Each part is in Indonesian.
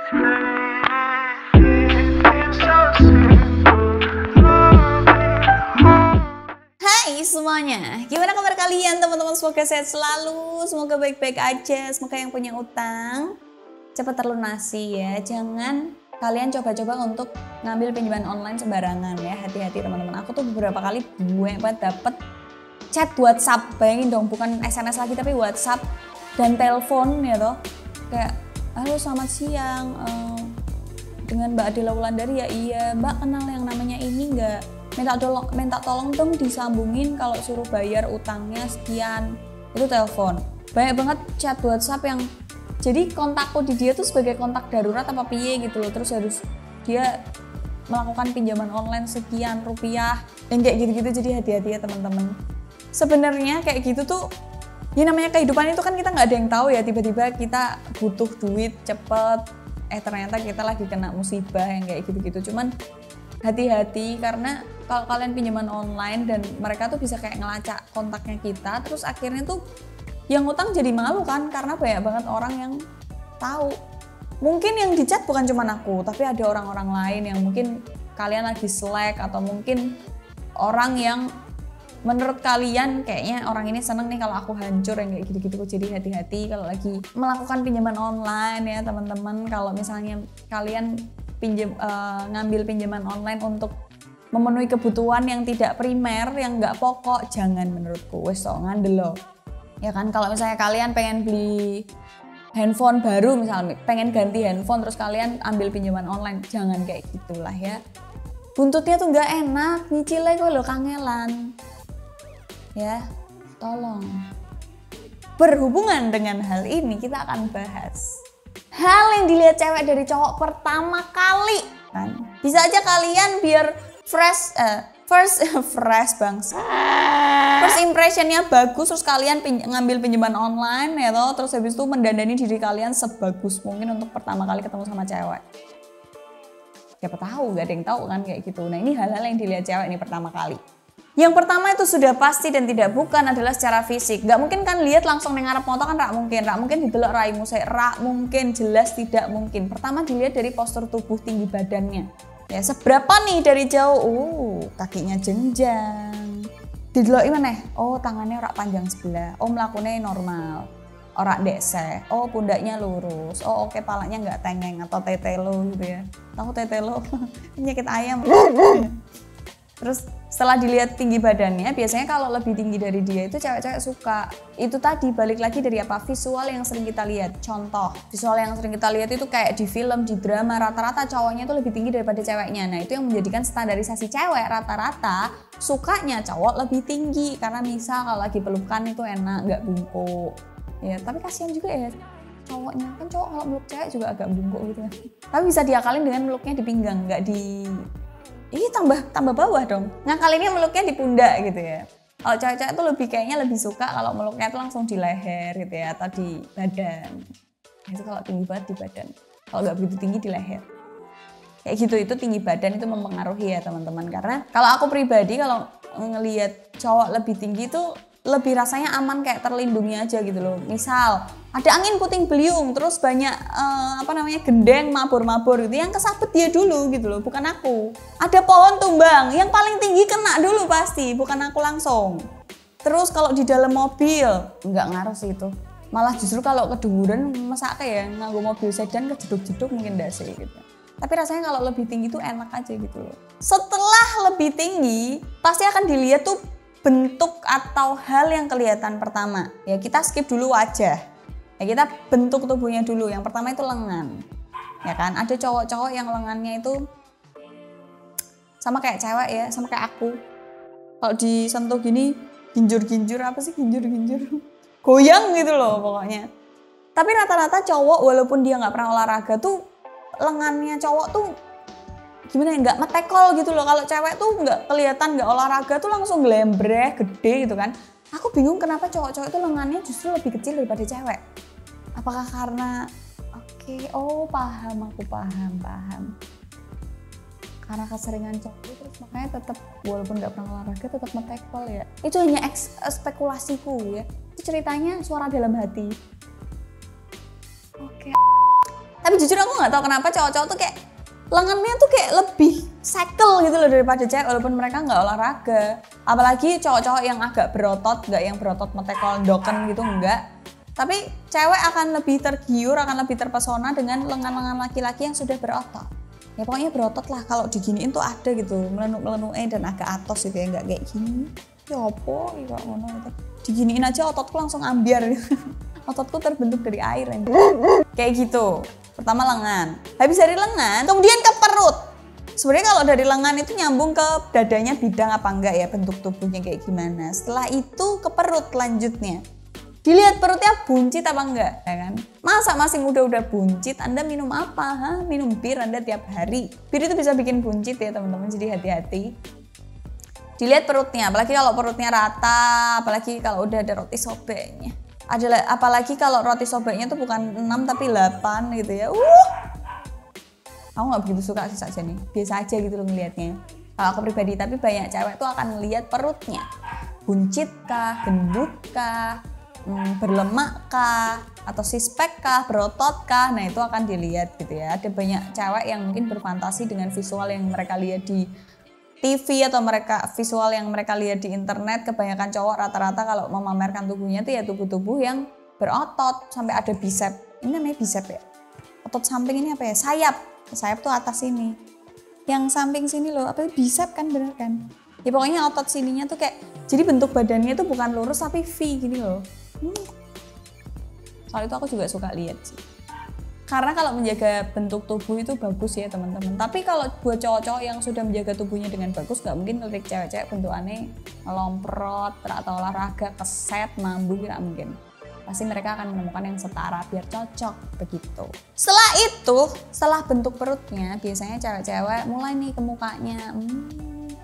Hai semuanya, gimana kabar kalian teman-teman? Semoga sehat selalu, semoga baik-baik aja, semoga yang punya utang cepat terlunasi ya. Jangan kalian coba-coba untuk ngambil pinjaman online sembarangan ya, hati-hati teman-teman. Aku tuh beberapa kali banget dapet chat WhatsApp, bayangin dong, bukan SMS lagi tapi WhatsApp dan telepon ya toh. Kayak, halo selamat siang, dengan Mbak Adela Wulandari ya. Iya Mbak, kenal yang namanya ini nggak? Minta tolong dong disambungin kalau suruh bayar utangnya sekian. Itu telepon. Banyak banget chat WhatsApp yang jadi kontakku di dia tuh sebagai kontak darurat apa piye gitu loh. Terus harus dia melakukan pinjaman online sekian rupiah yang kayak gitu-gitu. Jadi hati-hati ya teman-teman. Sebenarnya kayak gitu tuh ya, namanya kehidupan itu kan kita nggak ada yang tahu ya. Tiba-tiba kita butuh duit cepet, ternyata kita lagi kena musibah yang kayak gitu-gitu. Cuman hati-hati, karena kalau kalian pinjaman online dan mereka tuh bisa kayak ngelacak kontaknya kita, terus akhirnya tuh yang utang jadi malu kan, karena banyak banget orang yang tahu. Mungkin yang dicat bukan cuma aku, tapi ada orang-orang lain yang mungkin kalian lagi slack, atau mungkin orang yang menurut kalian kayaknya orang ini seneng nih kalau aku hancur yang kayak gitu-gitu. Jadi hati-hati kalau lagi melakukan pinjaman online ya teman-teman. Kalau misalnya kalian ngambil pinjaman online untuk memenuhi kebutuhan yang tidak primer, yang nggak pokok, jangan menurutku. Wes so ngandel loh. Ya kan, kalau misalnya kalian pengen beli handphone baru, misalnya pengen ganti handphone terus kalian ambil pinjaman online, jangan kayak gitulah ya. Buntutnya tuh nggak enak, nyicilnya kok lo kangelan. Ya, tolong. Berhubungan dengan hal ini kita akan bahas hal yang dilihat cewek dari cowok pertama kali kan. Bisa aja kalian biar first impressionnya bagus, terus kalian ngambil pinjaman online ya toh, terus habis itu mendandani diri kalian sebagus mungkin untuk pertama kali ketemu sama cewek. Siapa tahu, gak ada yang tahu kan kayak gitu. Nah ini hal-hal yang dilihat cewek ini pertama kali. Yang pertama itu sudah pasti dan tidak bukan adalah secara fisik. Gak mungkin kan lihat langsung ngarep motor kan, rak mungkin didelok raimu saya, rak mungkin, jelas tidak mungkin. Pertama dilihat dari postur tubuh, tinggi badannya. Ya seberapa nih dari jauh? Kakinya jenjang. Dideloki mana? Oh tangannya rak panjang sebelah. Oh melakukannya normal. Ora dese. Oh pundaknya lurus. Oh oke, palanya nggak tengeng atau tetelo gitu ya. Tahu tetelo? Penyakit ayam. Terus setelah dilihat tinggi badannya, biasanya kalau lebih tinggi dari dia itu cewek-cewek suka. Itu tadi balik lagi dari apa? Visual yang sering kita lihat. Contoh, visual yang sering kita lihat itu kayak di film, di drama, rata-rata cowoknya itu lebih tinggi daripada ceweknya. Nah itu yang menjadikan standarisasi cewek, rata-rata sukanya cowok lebih tinggi. Karena misal kalau lagi pelukan itu enak, nggak bungkuk. Ya tapi kasihan juga ya cowoknya. Kan cowok kalau meluk cewek juga agak bungkuk gitu kan. Tapi bisa diakalin dengan meluknya di pinggang, nggak di... Ih tambah bawah dong. Nah kali ini meluknya di pundak gitu ya. Kalau cewek-cewek tuh kayaknya lebih suka kalau meluknya tuh langsung di leher gitu ya, atau di badan. Itu kalau tinggi banget di badan. Kalau nggak begitu tinggi di leher. Kayak gitu, itu tinggi badan itu mempengaruhi ya teman-teman. Karena kalau aku pribadi kalau ngelihat cowok lebih tinggi tuh lebih rasanya aman, kayak terlindungi aja gitu loh. Misal ada angin puting beliung, terus banyak gendeng mabur-mabur gitu, yang kesabet dia dulu gitu loh, bukan aku. Ada pohon tumbang, yang paling tinggi kena dulu pasti, bukan aku langsung. Terus kalau di dalam mobil, nggak ngaruh sih itu. Malah justru kalau keduren, masa kayak nganggo mobil sedan kejeduk-jeduk mungkin nggak sih gitu. Tapi rasanya kalau lebih tinggi tuh enak aja gitu loh. Setelah lebih tinggi, pasti akan dilihat tuh bentuk atau hal yang kelihatan pertama. Ya kita skip dulu wajah. Ya kita bentuk tubuhnya dulu. Yang pertama itu lengan. Ya kan, ada cowok-cowok yang lengannya itu sama kayak cewek ya, sama kayak aku. Kalau disentuh gini, ginjur-ginjur, apa sih ginjur-ginjur? Goyang gitu loh pokoknya. Tapi rata-rata cowok walaupun dia nggak pernah olahraga tuh, lengannya cowok tuh gimana ya, nggak metekol gitu loh. Kalau cewek tuh nggak kelihatan, nggak olahraga tuh langsung glembreh, gede gitu kan. Aku bingung kenapa cowok-cowok itu lengannya justru lebih kecil daripada cewek. Apakah karena aku paham. Karena keseringan cowok terus makanya tetap walaupun nggak pernah olahraga tetap metekol ya. Itu hanya spekulasiku ya. Itu ceritanya suara dalam hati. Tapi jujur aku nggak tahu kenapa cowok-cowok tuh kayak lengannya tuh kayak lebih sekel gitu loh daripada cewek, walaupun mereka nggak olahraga. Apalagi cowok-cowok yang agak berotot, nggak yang berotot metekoldoken gitu, enggak. Tapi cewek akan lebih tergiur, akan lebih terpesona dengan lengan-lengan laki-laki yang sudah berotot. Ya pokoknya berotot lah, kalau diginiin tuh ada gitu, melenuk-melenuknya dan agak atos gitu ya, nggak kayak gini. Ya apa, ya ngono itu. Diginiin aja ototku langsung ambiar gitu. Ototku terbentuk dari air ya. Kayak gitu. Pertama lengan. Habis dari lengan, kemudian ke perut. Sebenarnya kalau dari lengan itu nyambung ke dadanya bidang apa enggak ya, bentuk tubuhnya kayak gimana. Setelah itu ke perut lanjutnya. Dilihat perutnya buncit apa enggak, ya kan? Masa masih muda udah buncit, Anda minum apa? Hah? Minum bir Anda tiap hari. Bir itu bisa bikin buncit ya teman-teman, jadi hati-hati. Dilihat perutnya, apalagi kalau perutnya rata, apalagi kalau udah ada roti sobeknya. Apalagi kalau roti sobeknya tuh bukan 6 tapi 8 gitu ya. Aku nggak begitu suka sih saja nih, biasa aja gitu loh ngelihatnya. Kalau aku pribadi, tapi banyak cewek tuh akan ngelihat perutnya. Buncit kah, gendut kah, berlemak kah, atau sispek kah, berotot kah, nah itu akan dilihat gitu ya. Ada banyak cewek yang mungkin berfantasi dengan visual yang mereka lihat di TV atau visual yang mereka lihat di internet. Kebanyakan cowok rata-rata kalau memamerkan tubuhnya itu ya tubuh-tubuh yang berotot sampai ada bicep. Ini namanya bicep ya. Otot samping ini apa ya? Sayap tuh atas sini. Yang samping sini loh, apa bicep kan, bener kan? Ya pokoknya otot sininya tuh kayak, jadi bentuk badannya tuh bukan lurus tapi V gini loh. Soal itu aku juga suka lihat sih. Karena kalau menjaga bentuk tubuh itu bagus ya teman-teman. Tapi kalau buat cowok-cowok yang sudah menjaga tubuhnya dengan bagus, nggak mungkin ngelirik cewek-cewek bentukannya ngelomprot atau olahraga keset, mambu, nggak mungkin. Pasti mereka akan menemukan yang setara biar cocok begitu. Setelah bentuk perutnya, biasanya cewek-cewek mulai nih ke mukanya,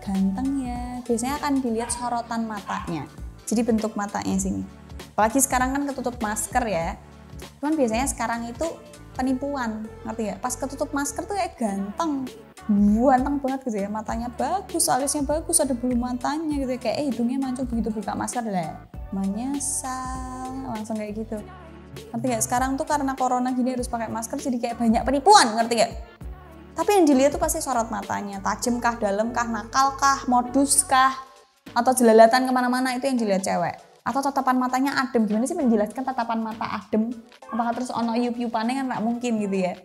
ganteng ya. Biasanya akan dilihat sorotan matanya. Jadi bentuk matanya sini. Apalagi sekarang kan ketutup masker ya. Cuman biasanya sekarang itu penipuan, ngerti ya? Pas ketutup masker tuh kayak ganteng banget gitu ya. Matanya bagus, alisnya bagus, ada bulu matanya gitu ya. Kayak hidungnya mancung begitu buka masker lah. Menyesal, langsung kayak gitu. Ngerti gak? Sekarang tuh karena corona gini harus pakai masker, jadi kayak banyak penipuan, ngerti gak? Tapi yang dilihat tuh pasti sorot matanya, tajam kah, dalam kah, nakal kah, modus kah, atau jelalatan kemana-mana, itu yang dilihat cewek. Atau tatapan matanya adem. Gimana sih menjelaskan tatapan mata adem? Apakah terus ono yup-yupannya kan nggak mungkin gitu ya.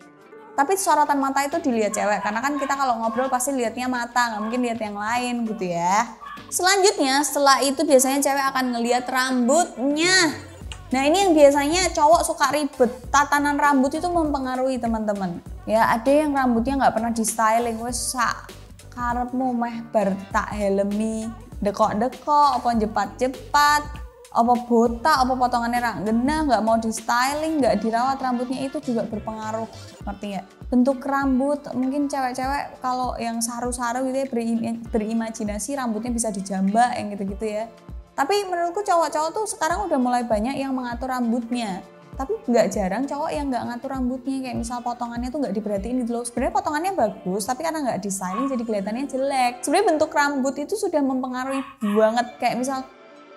Tapi sorotan mata itu dilihat cewek, karena kan kita kalau ngobrol pasti lihatnya mata, nggak mungkin lihat yang lain gitu ya. Selanjutnya setelah itu biasanya cewek akan ngelihat rambutnya. Nah ini yang biasanya cowok suka ribet, tatanan rambut itu mempengaruhi teman-teman. Ya ada yang rambutnya nggak pernah di styling, wes sak karepmu meh bar tak helmi, dekok-dekok, apa jepat-jepat, apa botak, apa potongannya rak genah, nggak mau di styling, nggak dirawat rambutnya, itu juga berpengaruh, ngerti ya? Bentuk rambut, mungkin cewek-cewek kalau yang saru-saru gitu ya berimajinasi rambutnya bisa dijambak yang gitu-gitu ya. Tapi menurutku cowok-cowok tuh sekarang udah mulai banyak yang mengatur rambutnya. Tapi nggak jarang cowok yang nggak ngatur rambutnya, kayak misal potongannya tuh nggak diperhatiin gitu loh. Sebenarnya potongannya bagus, tapi karena nggak di styling jadi kelihatannya jelek. Sebenarnya bentuk rambut itu sudah mempengaruhi banget, kayak misal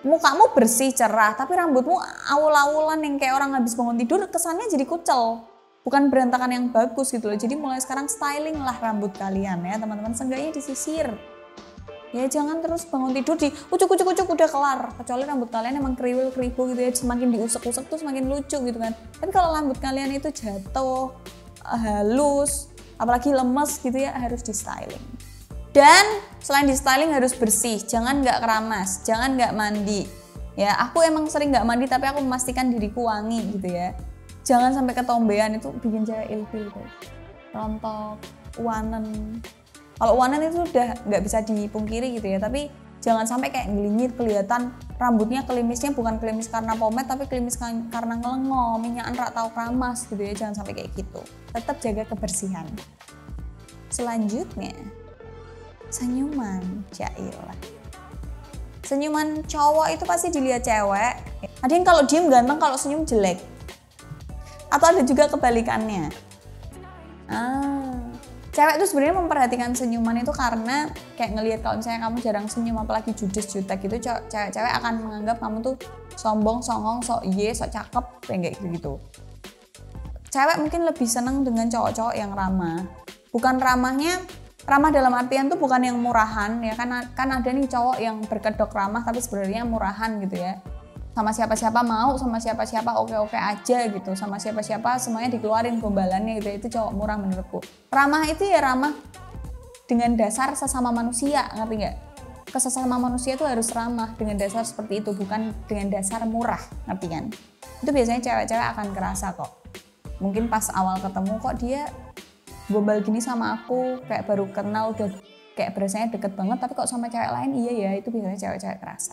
mukamu bersih cerah, tapi rambutmu awul-awulan yang kayak orang habis bangun tidur, kesannya jadi kucel, bukan berantakan yang bagus gitu loh. Jadi mulai sekarang styling lah rambut kalian ya teman-teman, seenggaknya disisir. Ya jangan terus bangun tidur di ucuk-ucuk udah kelar. Kecuali rambut kalian emang kriwil-kribo gitu ya, semakin diusek-usek tuh semakin lucu gitu kan. Tapi kalau rambut kalian itu jatuh, halus, apalagi lemes gitu ya, harus di styling. Dan selain di styling harus bersih, jangan nggak keramas, jangan nggak mandi. Ya aku emang sering nggak mandi tapi aku memastikan diriku wangi gitu ya. Jangan sampai ketombean, itu bikin cewek ilfil gitu. Rontok, uanen. Kalau uanen itu udah nggak bisa dipungkiri gitu ya, tapi jangan sampai kayak ngelinyit, kelihatan rambutnya kelimisnya bukan kelimis karena pomade tapi kelimis karena ngelengo, minyakan rak tau keramas gitu ya, jangan sampai kayak gitu. Tetap jaga kebersihan. Selanjutnya, senyuman, jailah. Senyuman cowok itu pasti dilihat cewek. Ada yang kalau diem ganteng, kalau senyum jelek. Atau ada juga kebalikannya. Cewek tuh sebenarnya memperhatikan senyuman itu karena kayak ngelihat kalau misalnya kamu jarang senyum, apalagi judes jutek gitu, cewek-cewek akan menganggap kamu tuh sombong, songong, sok iye, sok cakep, kayak gitu. cewek mungkin lebih seneng dengan cowok-cowok yang ramah. Bukan ramah dalam artian tuh bukan yang murahan ya, kan ada nih cowok yang berkedok ramah tapi sebenarnya murahan gitu ya. Sama siapa-siapa mau, sama siapa-siapa oke-oke aja gitu, sama siapa-siapa semuanya dikeluarin gombalannya gitu, itu cowok murah menurutku. Ramah itu ya ramah dengan dasar sesama manusia, ngerti nggak? Ke sesama manusia itu harus ramah dengan dasar seperti itu, bukan dengan dasar murah, ngerti kan? Itu biasanya cewek-cewek akan kerasa kok. Mungkin pas awal ketemu kok dia gombal gini sama aku, kayak baru kenal udah kayak berasanya deket banget, tapi kok sama cewek lain iya ya, itu biasanya cewek-cewek kerasa.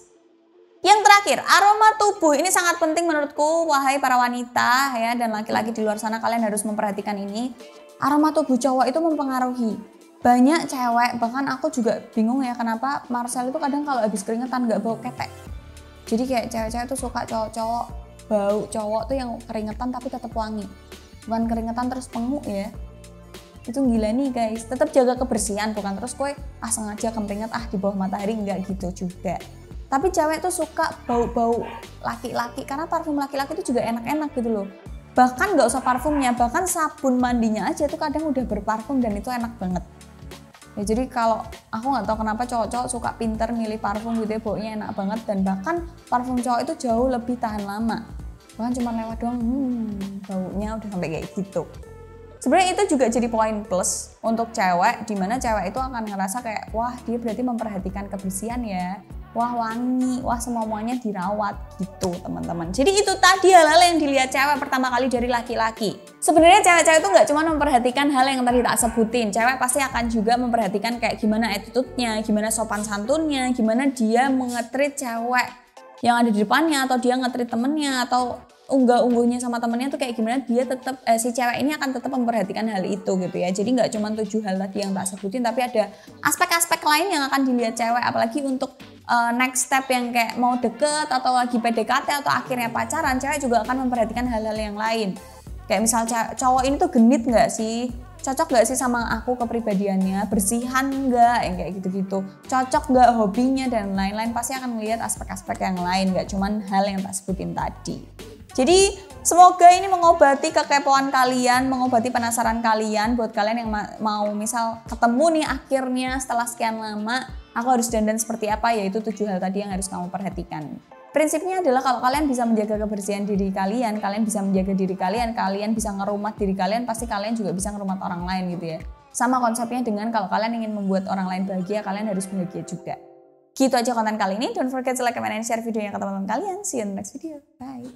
Yang terakhir, aroma tubuh. Ini sangat penting menurutku, wahai para wanita ya dan laki-laki di luar sana, kalian harus memperhatikan ini. Aroma tubuh cowok itu mempengaruhi. Banyak cewek, bahkan aku juga bingung ya kenapa Marcel itu kadang kalau habis keringetan nggak bau ketek. Jadi kayak cewek-cewek tuh suka cowok-cowok bau cowok tuh yang keringetan tapi tetap wangi. Bukan keringetan terus penguk ya. Itu gila nih guys, tetap jaga kebersihan, bukan terus gue sengaja keringet di bawah matahari, nggak gitu juga. Tapi cewek tuh suka bau-bau laki-laki karena parfum laki-laki itu juga enak-enak gitu loh. Bahkan nggak usah parfumnya, bahkan sabun mandinya aja tuh kadang udah berparfum dan itu enak banget. Ya jadi kalau aku nggak tahu kenapa cowok-cowok suka pinter milih parfum gitu ya, baunya enak banget dan bahkan parfum cowok itu jauh lebih tahan lama. Bahkan cuma lewat doang, baunya udah sampai kayak gitu. Sebenarnya itu juga jadi poin plus untuk cewek, dimana cewek itu akan ngerasa kayak wah dia berarti memperhatikan kebersihan ya, wah wangi, wah semuanya dirawat gitu teman-teman. Jadi itu tadi hal-hal yang dilihat cewek pertama kali dari laki-laki. Sebenarnya cewek-cewek itu nggak cuma memperhatikan hal yang tadi tak sebutin, cewek pasti akan juga memperhatikan kayak gimana attitude-nya, gimana sopan santunnya, gimana dia nge-treat cewek yang ada di depannya, atau dia nge-treat temennya, atau unggah-ungguhnya sama temennya tuh kayak gimana dia tetap si cewek ini akan tetap memperhatikan hal itu gitu ya. Jadi nggak cuma 7 hal tadi yang tak sebutin, tapi ada aspek-aspek lain yang akan dilihat cewek, apalagi untuk next step yang kayak mau deket atau lagi PDKT atau akhirnya pacaran, cewek juga akan memperhatikan hal-hal yang lain. Kayak misal cowok ini tuh genit nggak sih? Cocok nggak sih sama aku kepribadiannya? Bersihan nggak? Yang kayak gitu-gitu. Cocok nggak hobinya dan lain-lain, pasti akan melihat aspek-aspek yang lain, nggak cuma hal yang tak sebutin tadi. Jadi semoga ini mengobati kekepoan kalian, mengobati penasaran kalian buat kalian yang mau misal ketemu nih akhirnya setelah sekian lama, aku harus dandan seperti apa, yaitu 7 hal tadi yang harus kamu perhatikan. Prinsipnya adalah kalau kalian bisa menjaga kebersihan diri kalian bisa menjaga diri kalian bisa ngerumat diri kalian, pasti kalian juga bisa ngerumat orang lain gitu ya. Sama konsepnya dengan kalau kalian ingin membuat orang lain bahagia, kalian harus bahagia juga. Gitu aja konten kali ini. Don't forget to like, comment, and share videonya ke teman-teman kalian. See you in the next video. Bye.